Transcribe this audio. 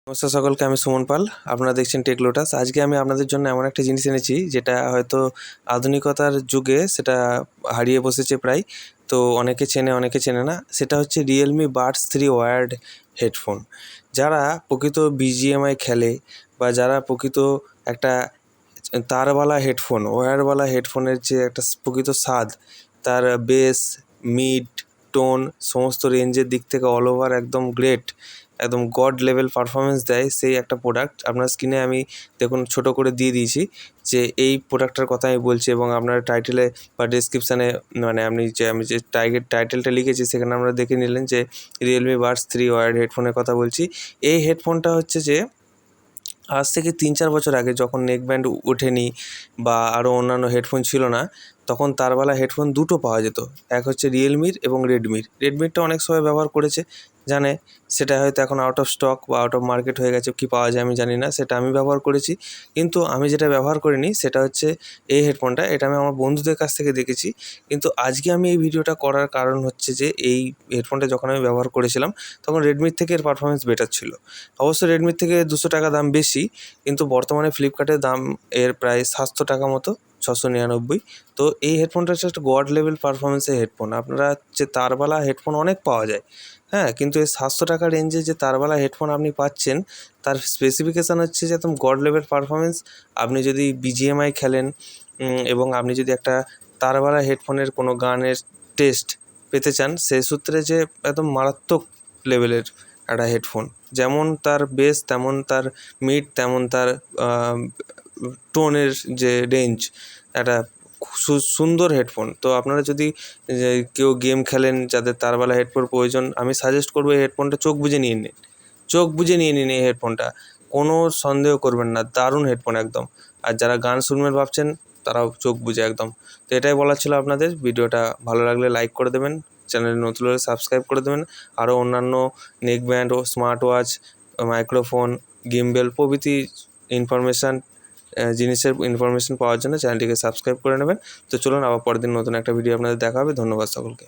নমস্কার সকলকে, আমি সুমন পাল। আপনারা দেখছেন টেক লোটাস। আজকে আমি আপনাদের জন্য এমন একটা জিনিস এনেছি যেটা হয়তো আধুনিকতার যুগে সেটা হারিয়ে বসেছে প্রায়। তো অনেকে চেনে, অনেকে চেনে না। সেটা হচ্ছে রিয়েলমি বাডস 3 ওয়্যার্ড হেডফোন। যারা প্রকৃত বিজিএমআই খেলে বা যারা প্রকৃত একটা তারওয়ালা হেডফোন, ওয়্যারওয়ালা হেডফোনের যে একটা প্রকৃত স্বাদ, তার বেস, মিড, টোন সমস্ত রেঞ্জের দিক থেকে অল ওভার একদম গ্রেট, একদম গড লেভেল পারফরমেন্স দেয় সেই একটা প্রোডাক্ট। আপনার স্ক্রিনে আমি দেখুন ছোটো করে দিয়ে দিয়েছি যে এই প্রোডাক্টটার কথা আমি বলছি, এবং আপনার টাইটেলে বা ডেসক্রিপশানে মানে আমি যে টাইটেলটা লিখেছি সেখানে আমরা দেখে নিলেন যে রিয়েলমি বাডস 3 ওয়্যার্ড হেডফোনের কথা বলছি। এই হেডফোনটা হচ্ছে যে আজ থেকে 3-4 বছর আগে যখন নেকব্যান্ড ওঠেনি বা আরও অন্যান্য হেডফোন ছিল না, তখন তারওয়ালা হেডফোন দুটো পাওয়া যেত। এক হচ্ছে রিয়েলমির এবং রেডমিরটা অনেক সময় ব্যবহার করেছে, জানে। সেটা হয়তো এখন আউট অফ স্টক বা আউট অফ মার্কেট হয়ে গেছে, কী পাওয়া যায় আমি জানি না। সেটা আমি ব্যবহার করেছি, কিন্তু আমি যেটা ব্যবহার করিনি সেটা হচ্ছে এই হেডফোনটা। এটা আমি আমার বন্ধুদের কাছ থেকে দেখেছি। কিন্তু আজকে আমি এই ভিডিওটা করার কারণ হচ্ছে যে এই হেডফোনটা যখন আমি ব্যবহার করেছিলাম তখন রেডমির থেকে এর পারফরমেন্স বেটার ছিল। অবশ্য রেডমির থেকে 200 টাকা দাম বেশি, কিন্তু বর্তমানে ফ্লিপকার্টের দাম এর প্রায় 700 টাকা মতো, 699। তো এই হেডফোনটা হচ্ছে একটা গড লেভেল পারফরমেন্সের হেডফোন। আপনারা যে তারওয়ালা হেডফোন অনেক পাওয়া যায়, হ্যাঁ, কিন্তু এই 700 টাকা রেঞ্জে যে তারওয়ালা হেডফোন আপনি পাচ্ছেন, তার স্পেসিফিকেশান হচ্ছে যে একদম গড লেভেল পারফরমেন্স। আপনি যদি বিজিএমআই খেলেন এবং আপনি যদি একটা তারওয়ালা হেডফোনের কোনো গানের টেস্ট পেতে চান, সেই সূত্রে যে একদম মারাত্মক লেভেলের একটা হেডফোন। যেমন তার বেস, তেমন তার মিড, তেমন তার টোনের যে রেঞ্জ, একটা সুন্দর হেডফোন। তো আপনারা যদি কেউ গেম খেলেন, যাদের তারওয়ালা হেডফোন প্রয়োজন, আমি সাজেস্ট করবো এই হেডফোনটা চোখ বুজে নিয়ে নিন। চোখ বুজে নিয়ে নিন এই হেডফোনটা, কোনো সন্দেহ করবেন না। দারুণ হেডফোন একদম। আর যারা গান শুনবেন ভাবছেন, তারাও চোখ বুজে একদম। তো এটাই বলার ছিল আপনাদের। ভিডিওটা ভালো লাগলে লাইক করে দেবেন, চ্যানেলে নতুন হলে সাবস্ক্রাইব করে দেবেন। আরও অন্যান্য নেকব্যান্ড ও স্মার্ট ওয়াচ, মাইক্রোফোন, গিম্বেল প্রভৃতি জিনিসের ইনফরমেশান পাওয়ার জন্য চ্যানেলটিকে সাবস্ক্রাইব করে নেবেন। তো চলুন, আবার পরের দিন নতুন একটা ভিডিও আপনাদের দেখা হবে। ধন্যবাদ সকলকে।